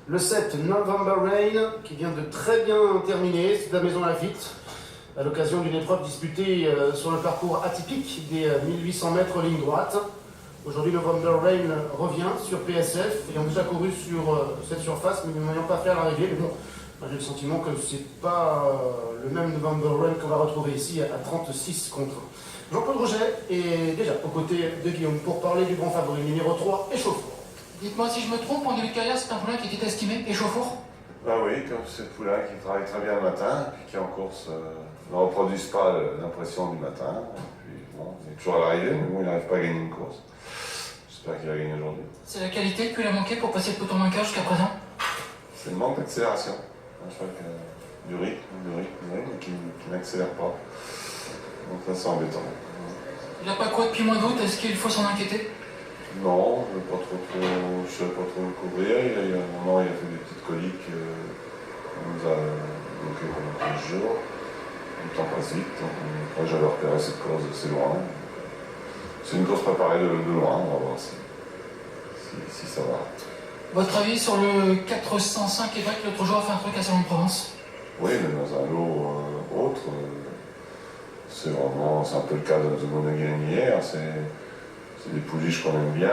Le 7, November Rain, qui vient de très bien terminer, c'est de la Maison Lafitte, à l'occasion d'une épreuve disputée sur le parcours atypique des 1800 mètres ligne droite. Aujourd'hui, November Rain revient sur PSF, ayant déjà couru sur cette surface, mais ne m'ayant pas fait à l'arrivée. Mais bon, j'ai le sentiment que c'est pas le même November Rain qu'on va retrouver ici à 36 contre 1. Jean-Claude Rouget est déjà aux côtés de Guillaume pour parler du grand favori numéro 3, Échauffour. Dites-moi si je me trompe, en début de carrière, c'est un poulain qui était estimé Échauffour? Ah oui, comme c'est le poulain qui travaille très bien le matin, puis qui en course ne reproduisent pas l'impression du matin. Puis, bon, il est toujours à l'arrivée, mais bon, il n'arrive pas à gagner une course. J'espère qu'il va gagner aujourd'hui. C'est la qualité qu'il a manqué pour passer le peloton vainqueur jusqu'à présent? C'est le manque d'accélération. Je crois que du rythme, mais qui n'accélère pas. Donc ça, c'est embêtant. Il n'a pas couru depuis mois d'août, est-ce qu'il faut s'en inquiéter? Non, je ne sais pas trop le couvrir. Il y a un moment, il a fait des petites coliques. On nous a bloqué pendant 15 jours. Le temps passe vite. Moi, j'avais repéré cette course assez loin. C'est une course préparée de loin. On va voir si ça va. Votre avis sur le 405 et vrai que l'autre jour a fait un truc à Salon-de-Provence? Oui, mais dans un lot autre. C'est un peu le cas de Monaghan hier. C'est des pouliches qu'on aime bien.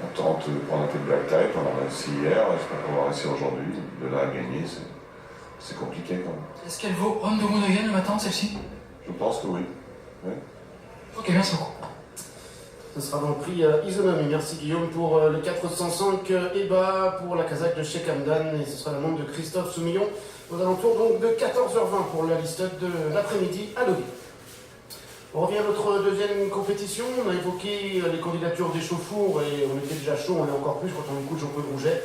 On tente de prendre un peu de black type, on a réussi hier, j'espère qu'on va réussir aujourd'hui. De là à gagner, c'est compliqué quand même. Est-ce qu'elle vaut Homme de Monaghan le matin, celle-ci? Je pense que oui. Ok, merci beaucoup. Ce sera dans le prix Isonomie. Merci Guillaume pour le 405 EBA pour la casaque de Cheikh Hamdan, et ce sera la montre de Christophe Soumillon aux alentours donc de 14h20 pour la liste de l'après-midi à Deauville. On revient à notre deuxième compétition. On a évoqué les candidatures d'Échauffour et on était déjà chaud, on est encore plus quand on écoute Jean-Claude Rouget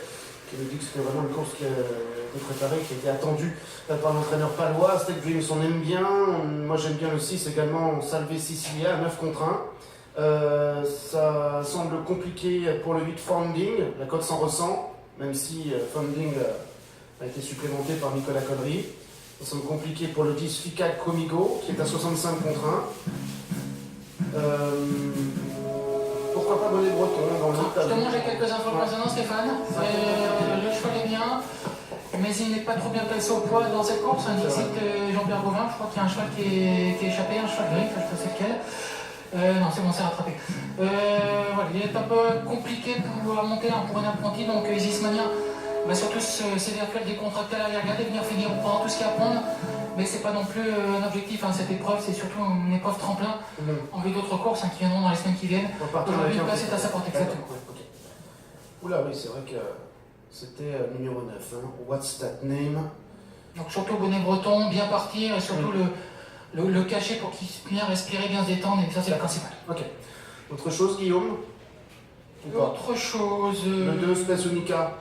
qui nous dit que c'était vraiment une course qui était préparée, qui était attendue par l'entraîneur palois. Stake Dreams, on aime bien. Moi j'aime bien le 6 également, Salve Sicilia, 9 contre 1. Ça semble compliqué pour le 8 Founding, la cote s'en ressent, même si Founding a été supplémenté par Nicolas Connery. Ça semble compliqué pour le 10 Fical Comigo, qui est à 65 contre 1. Pourquoi pas Bonnet Breton dans le Justement, j'ai quelques infos concernant Stéphane. Le cheval est bien, mais il n'est pas trop bien placé au poids dans cette course. Un Dixit Jean-Pierre Gauvin, je crois qu'il y a un cheval qui est échappé, un cheval gris, je ne sais lequel. Non, c'est bon, c'est rattrapé. Voilà, il est un peu compliqué pour monter pour un apprenti, donc Isismania va surtout sévère faire décontracter à l'arrière-garde et venir finir pendant tout ce qu'il y a à prendre. Mais c'est pas non plus un objectif, hein. Cette épreuve, c'est surtout une épreuve tremplin en vue d'autres courses qui viendront dans les semaines qui viennent. Aujourd'hui, une place est à sa portée, exactement. Okay. Oula, oui, c'est vrai que c'était numéro 9. Hein. What's that name? Donc surtout bonnet breton, bien partir et surtout le cacher pour qu'il puisse bien respirer, bien se détendre, et ça c'est la principale. Ok. Autre chose, Guillaume? Autre chose. Le 2 Space Unica,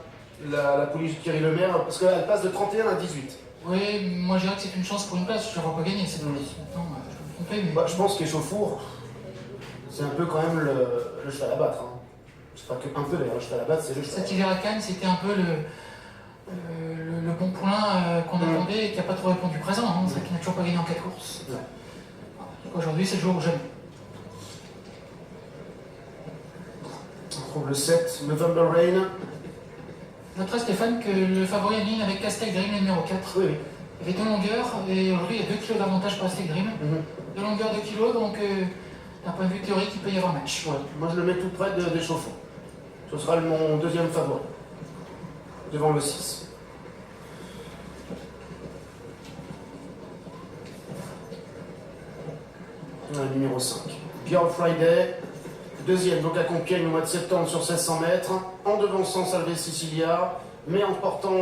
la pouliche de Thierry Lemaire, parce qu'elle passe de 31 à 18. Oui, moi je dirais que c'est une chance pour une place, je ne vois pas gagner cette police. Maintenant, je peux me tromper, mais. Bah, je pense qu'Échauffour, c'est un peu quand même le cheval à battre. Hein. C'est pas que un peu d'ailleurs, le cheval à battre, c'est le cheval. Cet hiver à Cannes, c'était un peu le bon poulain qu'on attendait et qui n'a pas trop répondu présent. Hein. C'est vrai qu'il n'a toujours pas gagné en 4 courses. Ouais. Aujourd'hui, c'est le jour où j'aime. On trouve le 7, November Rain. Je noterai, Stéphane, que le favori en ligne avec Castel Dream, le numéro 4. Oui, oui. Il y avait 2 longueurs et aujourd'hui il y a 2 kilos d'avantage pour Castel Dream. 2 longueurs, 2 kilos, donc d'un point de vue théorique, il peut y avoir match. Ouais. Moi je le mets tout près d'Échauffour. Ce sera mon deuxième favori. Devant le 6. Le numéro 5. Girl Friday. Deuxième, donc à Compiègne au mois de septembre sur 1600 mètres, en devançant Salve Sicilia, mais en portant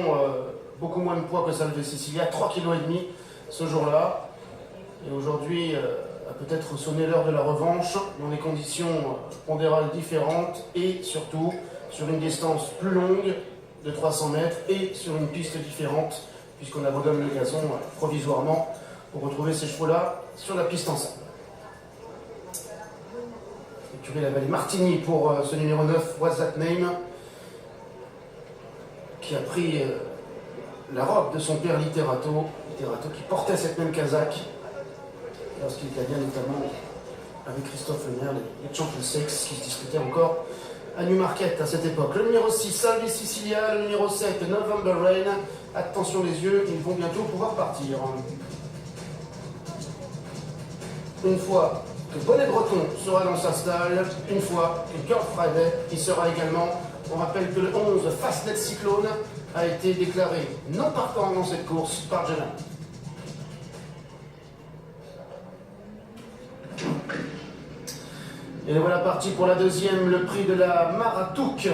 beaucoup moins de poids que Salve Sicilia, 3,5 kg ce jour-là. Et aujourd'hui, a peut-être sonné l'heure de la revanche, dans des conditions pondérales différentes, et surtout sur une distance plus longue de 300 mètres, et sur une piste différente, puisqu'on abandonne le gazon provisoirement, pour retrouver ces chevaux-là sur la piste en sable. La vallée Martigny pour ce numéro 9, What's That Name, qui a pris la robe de son père Literato qui portait cette même casaque lorsqu'il gagnait notamment avec Christophe Lemaire les Champions Stakes qui se disputaient encore à Newmarket à cette époque. Le numéro 6, Salve Sicilia, le numéro 7, November Rain. Attention les yeux, ils vont bientôt pouvoir partir. Une fois que Bonnet Breton sera dans sa stalle, une fois que Girl Friday y sera également. On rappelle que le 11, Fastnet Cyclone, a été déclaré non partant dans cette course par Jenna. Et voilà parti pour la deuxième, le prix de la Maratouk.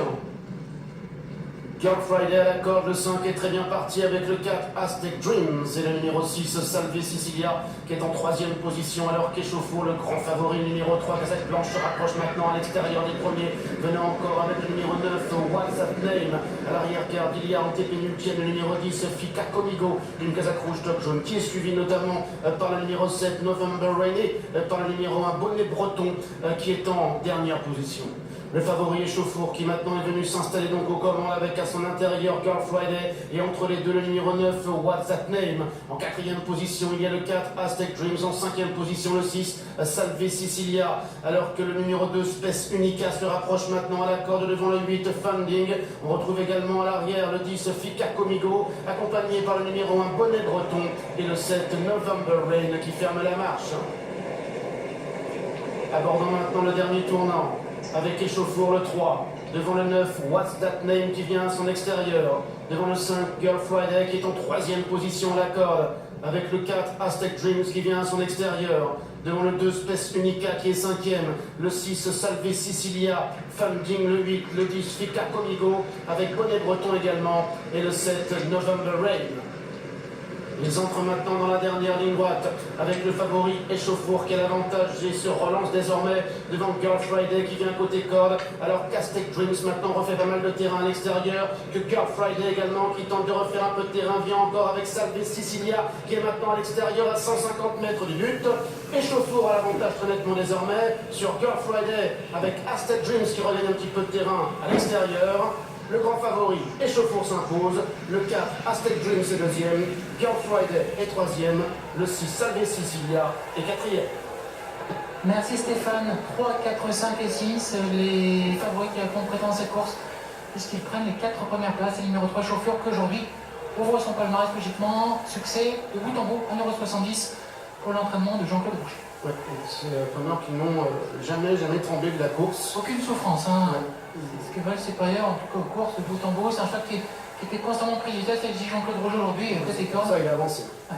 Girl Friday à la corde, le 5 est très bien parti avec le 4 Aztec Dreams et le numéro 6 Salve Sicilia qui est en troisième position alors qu'Échauffour, le grand favori, le numéro 3 Casaque Blanche se rapproche maintenant à l'extérieur des premiers, venant encore avec le numéro 9 What's That Name. À l'arrière-garde, il y a en pénultième le numéro 10 Fika Comigo d'une Casaque rouge top jaune qui est suivi notamment par le numéro 7 November Rain et par le numéro 1 Bonnet Breton qui est en dernière position. Le favori Échauffour qui maintenant est venu s'installer donc aux commandes avec à son intérieur Girl Friday et entre les deux le numéro 9 What's That Name. En quatrième position il y a le 4 Aztec Dreams, en cinquième position le 6 Salve Sicilia, alors que le numéro 2 Space Unica se rapproche maintenant à la corde devant le 8 Funding. On retrouve également à l'arrière le 10 Fika Comigo accompagné par le numéro 1 Bonnet Breton et le 7 November Rain qui ferme la marche. Abordons maintenant le dernier tournant avec Échauffour le 3, devant le 9 What's That Name qui vient à son extérieur, devant le 5 Girl Friday qui est en troisième position à la corde, avec le 4 Aztec Dreams qui vient à son extérieur, devant le 2 Space Unica qui est cinquième, le 6 Salve Sicilia, Funding le 8, le 10 Fika Comigo avec Bonnet Breton également et le 7 November Rain. Ils entrent maintenant dans la dernière ligne droite avec le favori Échauffour qui a l'avantage et se relance désormais devant Girl Friday qui vient côté corde, alors qu'Aztec Dreams maintenant refait pas mal de terrain à l'extérieur, que Girl Friday également qui tente de refaire un peu de terrain vient encore avec Salve Sicilia qui est maintenant à l'extérieur à 150 mètres du but. Échauffour a l'avantage très nettement désormais sur Girl Friday avec Aztec Dreams qui regagne un petit peu de terrain à l'extérieur. Le grand favori, Échauffour s'impose, le 4, Aztec Dreams est deuxième, Girl Friday est troisième, le 6, Salve Sicilia est quatrième. Merci Stéphane. 3, 4, 5 et 6, les favoris qui vont prêter dans cette course, puisqu'ils prennent les 4 premières places. Et le numéro 3 Chauffeur qui aujourd'hui ouvre son palmarès logiquement. Succès de bout en bout, 1,70 € pour l'entraînement de Jean-Claude Boucher. Ouais, c'est preneurs qui n'ont jamais tremblé de la course. Aucune souffrance, hein. Ouais. Ce que veulent ses parieurs, en tout cas aux courses de bout en bout, c'est un cheval qui était constamment pris du test, et dit Jean-Claude Rouge aujourd'hui, peut-être Ça, il a avancé. Ouais.